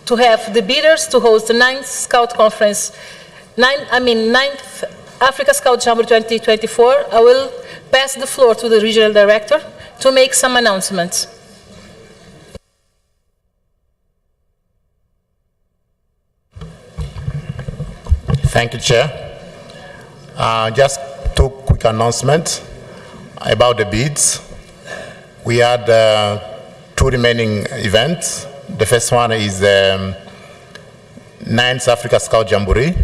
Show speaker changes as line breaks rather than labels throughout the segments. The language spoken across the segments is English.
to have the bidders to host the 9th Scout Conference, 9th Africa Scout Jamboree 2024, I will pass the floor to the Regional Director to make some announcements.
Thank you, Chair. Just two quick announcements about the bids. We had two remaining events. The first one is the 9th Africa Scout Jamboree,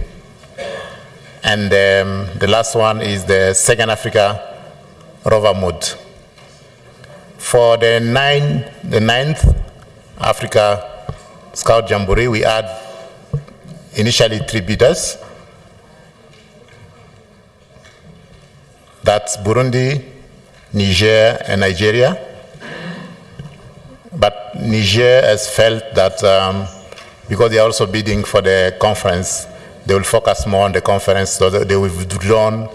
and the last one is the 2nd Africa Rover Mood. For the 9th Africa Scout Jamboree, we had initially 3 bidders. That's Burundi, Niger, and Nigeria. But Niger has felt that because they are also bidding for the conference, they will focus more on the conference, so that they will withdraw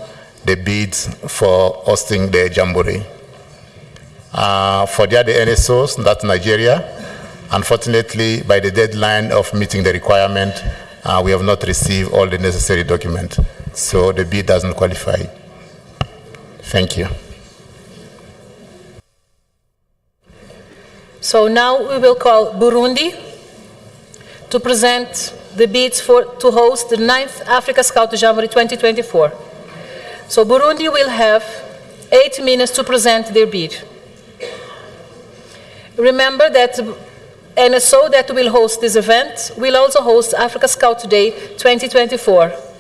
the bids for hosting the Jamboree. For the other NSOs, that's Nigeria. Unfortunately, by the deadline of meeting the requirement, we have not received all the necessary documents, so the bid doesn't qualify. Thank you.
So now we will call Burundi to present the bids to host the 9th Africa Scout Jamboree 2024. So Burundi will have 8 minutes to present their bid. Remember that NSO that will host this event will also host Africa Scout Day 2024.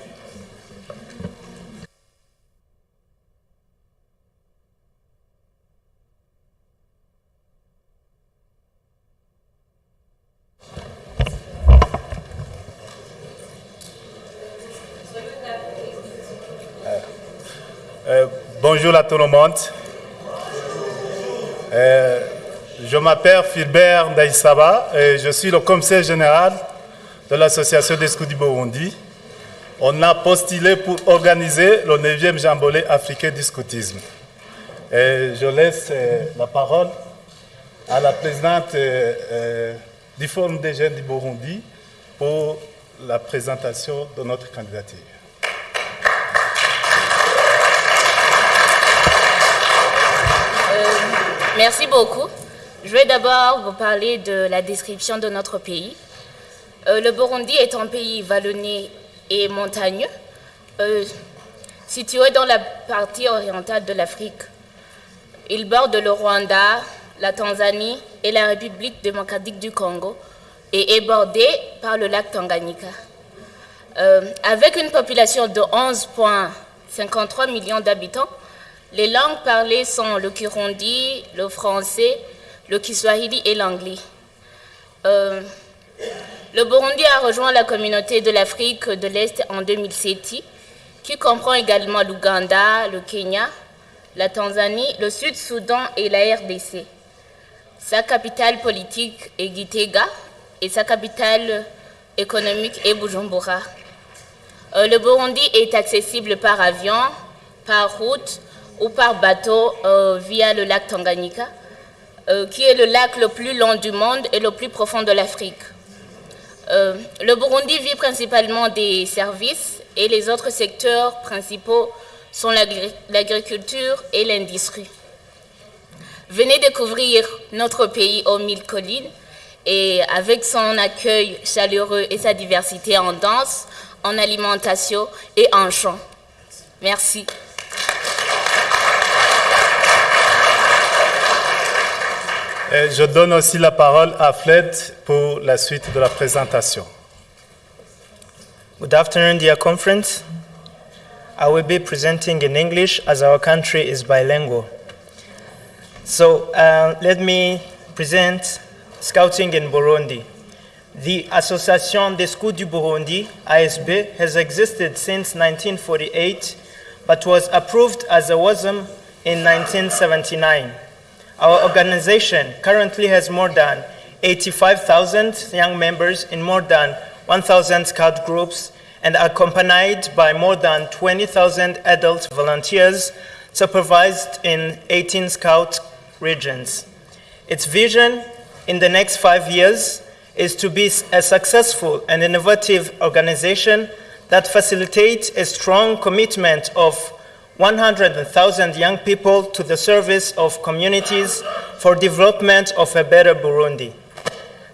Bonjour à tout le monde. Je m'appelle Philbert Ndaïsaba et je suis le commissaire général de l'Association des scouts du Burundi. On a postulé pour organiser le 9e Jamboree africain du scoutisme. Et je laisse la parole à la présidente du Forum des jeunes du Burundi pour la présentation de notre candidature.
Merci beaucoup. Je vais d'abord vous parler de la description de notre pays. Le Burundi est un pays vallonné et montagneux, situé dans la partie orientale de l'Afrique. Il borde le Rwanda, la Tanzanie et la République démocratique du Congo et est bordé par le lac Tanganyika. Avec une population de 11,53 millions d'habitants, les langues parlées sont le Kirundi, le français, le Kiswahili et l'anglais. Le Burundi a rejoint la communauté de l'Afrique de l'Est en 2007, qui comprend également l'Ouganda, le Kenya, la Tanzanie, le Sud-Soudan et la RDC. Sa capitale politique est Gitega et sa capitale économique est Bujumbura. Le Burundi est accessible par avion, par route ou par bateau via le lac Tanganyika, qui est le lac le plus long du monde et le plus profond de l'Afrique. Le Burundi vit principalement des services et les autres secteurs principaux sont l'agriculture et l'industrie. Venez découvrir notre pays aux 1000 collines et avec son accueil chaleureux et sa diversité en danse, en alimentation et en chant. Merci.
Et je donne aussi la parole à Fred pour la suite de la présentation.
Good afternoon, dear conference. I will be presenting in English as our country is bilingual. So let me present Scouting in Burundi. The Association des Scouts du Burundi, ASB, has existed since 1948, but was approved as a WASM in 1979. Our organization currently has more than 85,000 young members in more than 1,000 scout groups and accompanied by more than 20,000 adult volunteers supervised in 18 scout regions. Its vision in the next 5 years is to be a successful and innovative organization that facilitates a strong commitment of 100,000 young people to the service of communities for development of a better Burundi.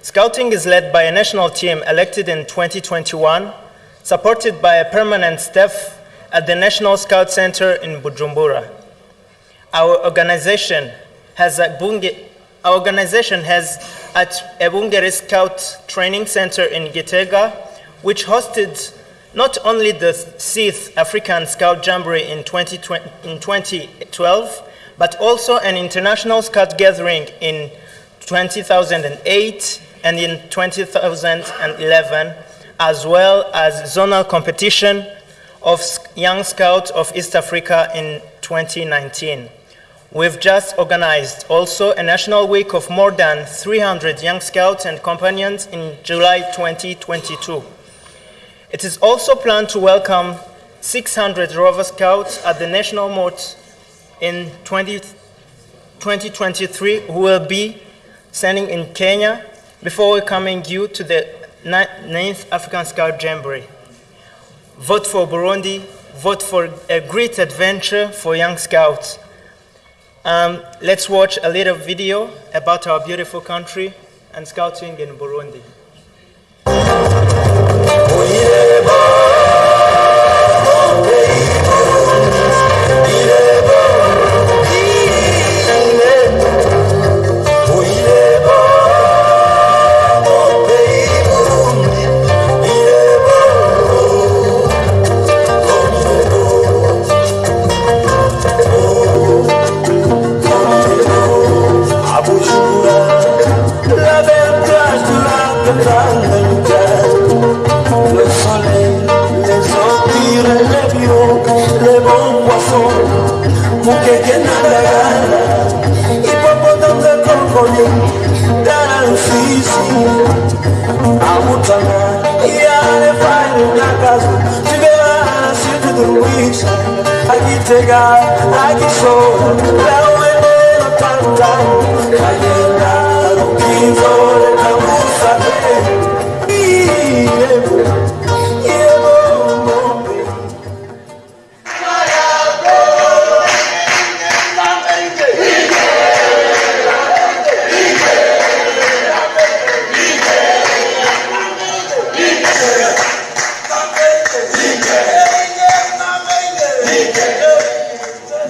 Scouting is led by a national team elected in 2021, supported by a permanent staff at the National Scout Center in Bujumbura. Our organization has at Ebungeri Scout Training Center in Gitega, which hosted not only the 6th African Scout Jamboree in 2012, but also an international Scout gathering in 2008 and in 2011, as well as zonal competition of Young Scouts of East Africa in 2019. We've just organized also a national week of more than 300 Young Scouts and companions in July 2022. It is also planned to welcome 600 Rover Scouts at the National Moot in 2023, who will be standing in Kenya before welcoming you to the 9th African Scout Jamboree. Vote for Burundi, vote for a great adventure for Young Scouts. Let's watch a little video about our beautiful country and scouting in Burundi.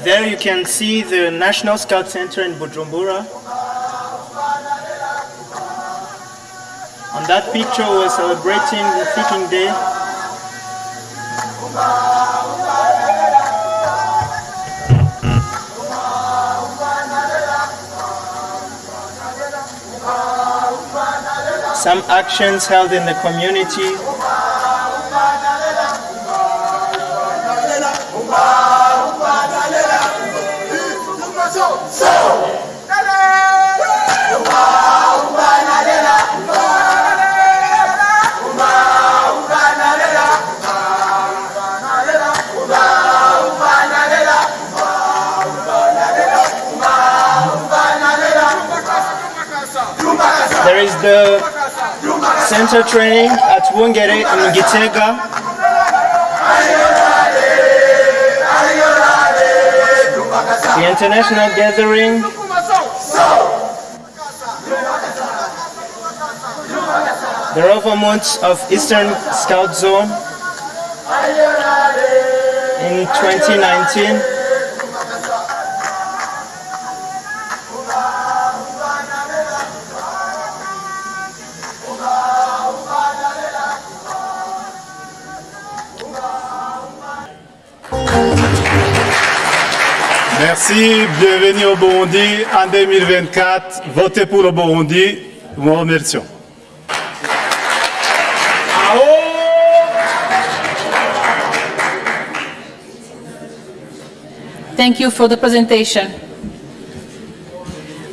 There you can see the National Scout Center in Bujumbura. On that picture, we're celebrating the Thinking Day. Some actions held in the community. There is the center training at Wungere in Gitega. The international gathering. The Rover Moot of Eastern Scout Zone in 2019.
Merci, bienvenue au Burundi en 2024. Votez pour le Burundi. Nous vous remercions.
Thank you for the presentation.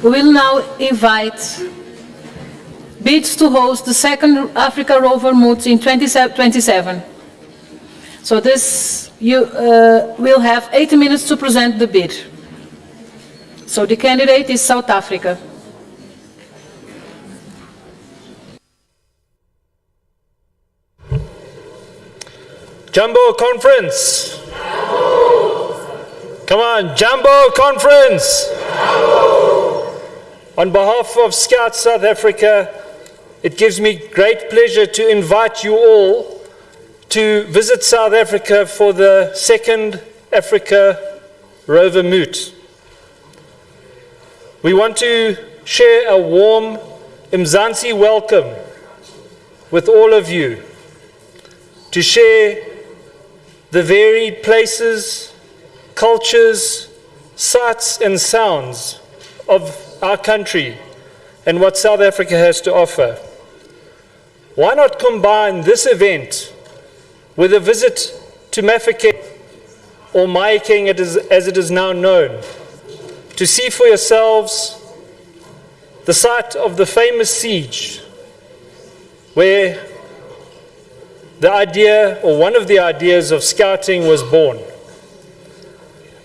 We will now invite bids to host the second Africa Rover Moot in 2027. So this, you will have 80 minutes to present the bid. So the candidate is South Africa.
Jumbo Conference. Come on, Jumbo Conference. On behalf of Scouts South Africa, it gives me great pleasure to invite you all to visit South Africa for the second Africa Rover Moot. We want to share a warm Mzansi welcome with all of you to share the varied places, cultures, sights and sounds of our country and what South Africa has to offer. Why not combine this event with a visit to Mafeking, or Mahikeng as it is now known, to see for yourselves the site of the famous siege where the idea, or one of the ideas of scouting was born.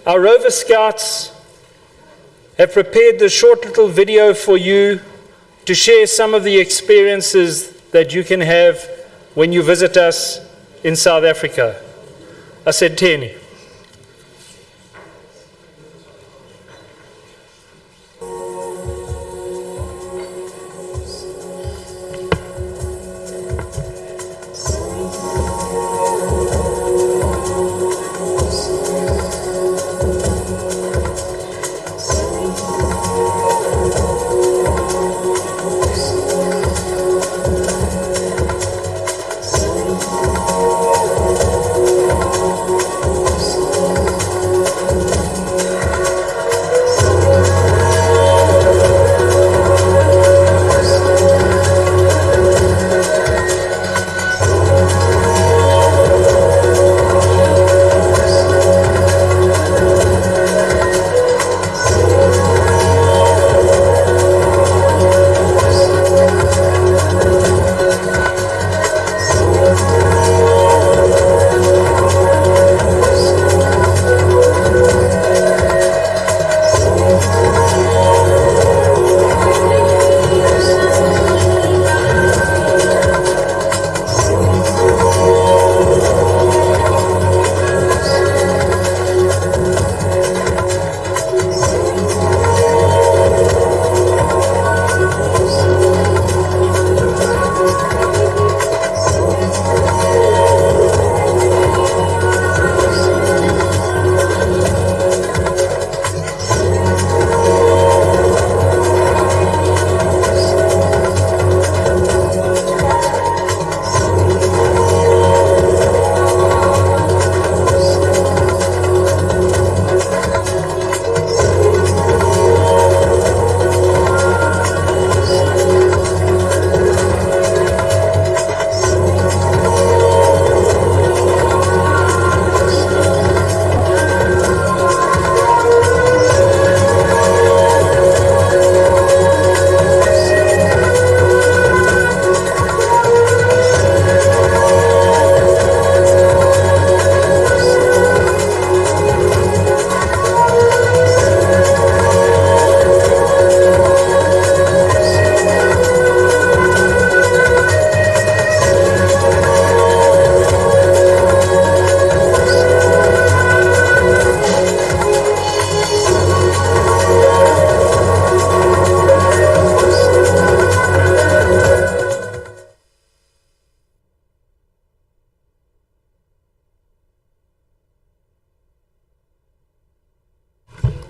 Our Rover Scouts have prepared this short little video for you to share some of the experiences that you can have when you visit us in South Africa. Asanteni.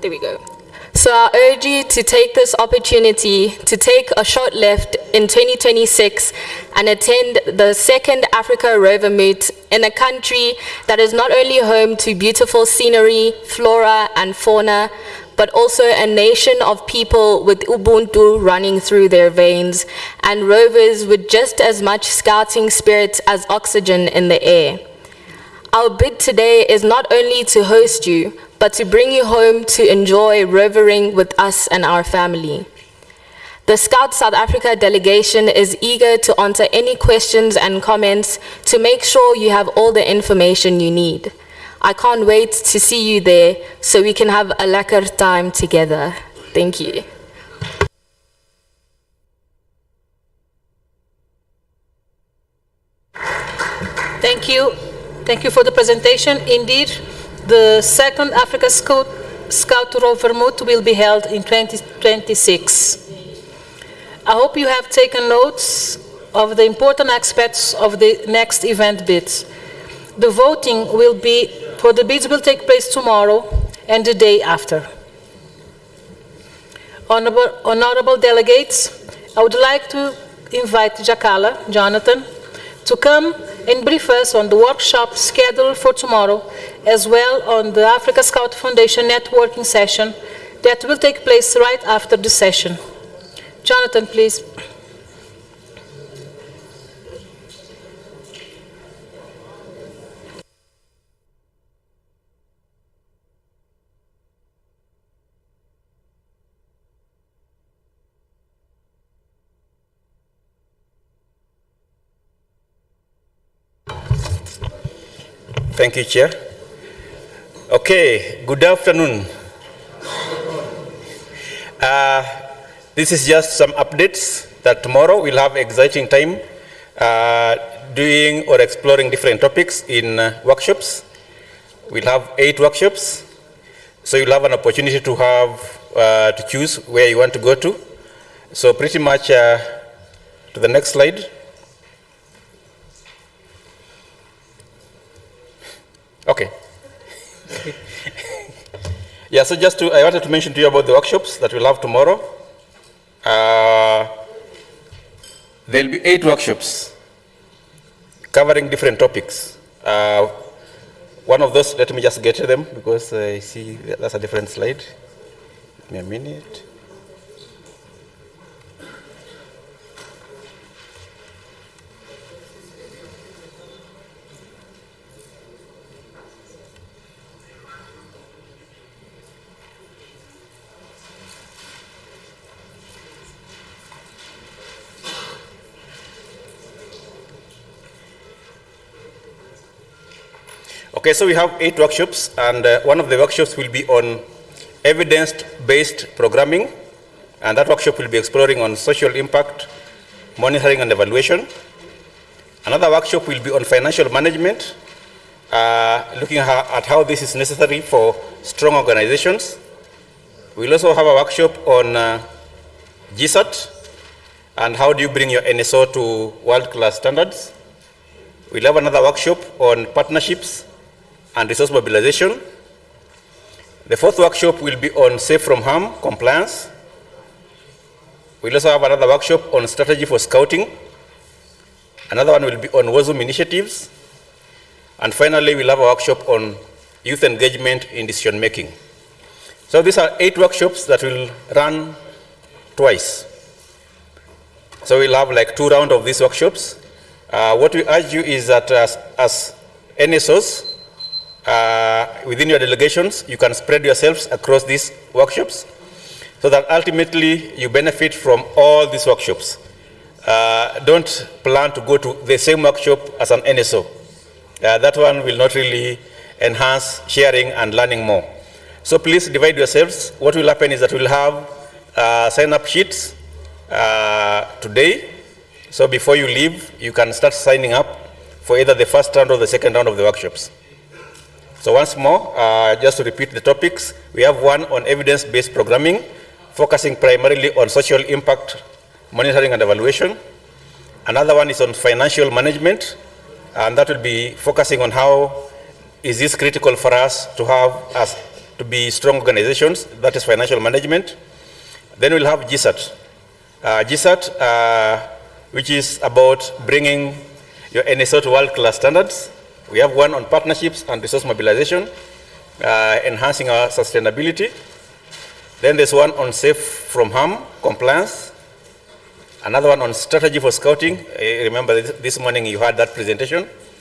There we go. So I urge you to take this opportunity to take a short left in 2026 and attend the second Africa Rover Moot in a country that is not only home to beautiful scenery, flora and fauna, but also a nation of people with Ubuntu running through their veins and rovers with just as much scouting spirit as oxygen in the air. Our bid today is not only to host you, but to bring you home to enjoy rovering with us and our family. The Scout South Africa delegation is eager to answer any questions and comments to make sure you have all the information you need. I can't wait to see you there so we can have a lekker time together. Thank you.
Thank you. Thank you for the presentation. Indeed, the second Africa Scout Rover Moot will be held in 2026. I hope you have taken notes of the important aspects of the next event bids. The voting for the bids will take place tomorrow and the day after. Honorable delegates, I would like to invite Jonathan, to come and brief us on the workshop scheduled for tomorrow, as well on the Africa Scout Foundation networking session that will take place right after the session. Jonathan, please.
Thank you, Chair. Okay, good afternoon. This is just some updates that tomorrow we'll have exciting time doing or exploring different topics in workshops. We'll have 8 workshops, so you'll have an opportunity to have to choose where you want to go to. So pretty much to the next slide. Okay. Yeah, so I wanted to mention to you about the workshops that we'll have tomorrow. There'll be 8 workshops covering different topics. One of those, let me just get to them because I see that's a different slide. Give me a minute. Okay, so we have 8 workshops, and one of the workshops will be on evidence-based programming, and that workshop will be exploring on social impact, monitoring and evaluation. Another workshop will be on financial management, looking at how this is necessary for strong organizations. We'll also have a workshop on GSAT, and how do you bring your NSO to world-class standards. We'll have another workshop on partnerships and resource mobilization. The 4th workshop will be on safe from harm compliance. We'll also have another workshop on strategy for scouting. Another one will be on WASUM initiatives. And finally, we'll have a workshop on youth engagement in decision making. So these are 8 workshops that will run twice. So we'll have like 2 rounds of these workshops. What we urge you is that as NSOs, within your delegations, you can spread yourselves across these workshops so that ultimately you benefit from all these workshops. Don't plan to go to the same workshop as an NSO. That one will not really enhance sharing and learning more. So please divide yourselves. What will happen is that we'll have sign-up sheets today. So before you leave, you can start signing up for either the first round or the second round of the workshops. So once more, just to repeat the topics, we have one on evidence-based programming, focusing primarily on social impact, monitoring and evaluation. Another one is on financial management, and that will be focusing on how is this critical for us to have to be strong organizations, that is financial management. Then we'll have GSAT. GSAT, which is about bringing your NSO to world-class standards. We have one on partnerships and resource mobilization, enhancing our sustainability. Then there's one on safe from harm compliance. Another one on strategy for scouting. Remember this morning you had that presentation.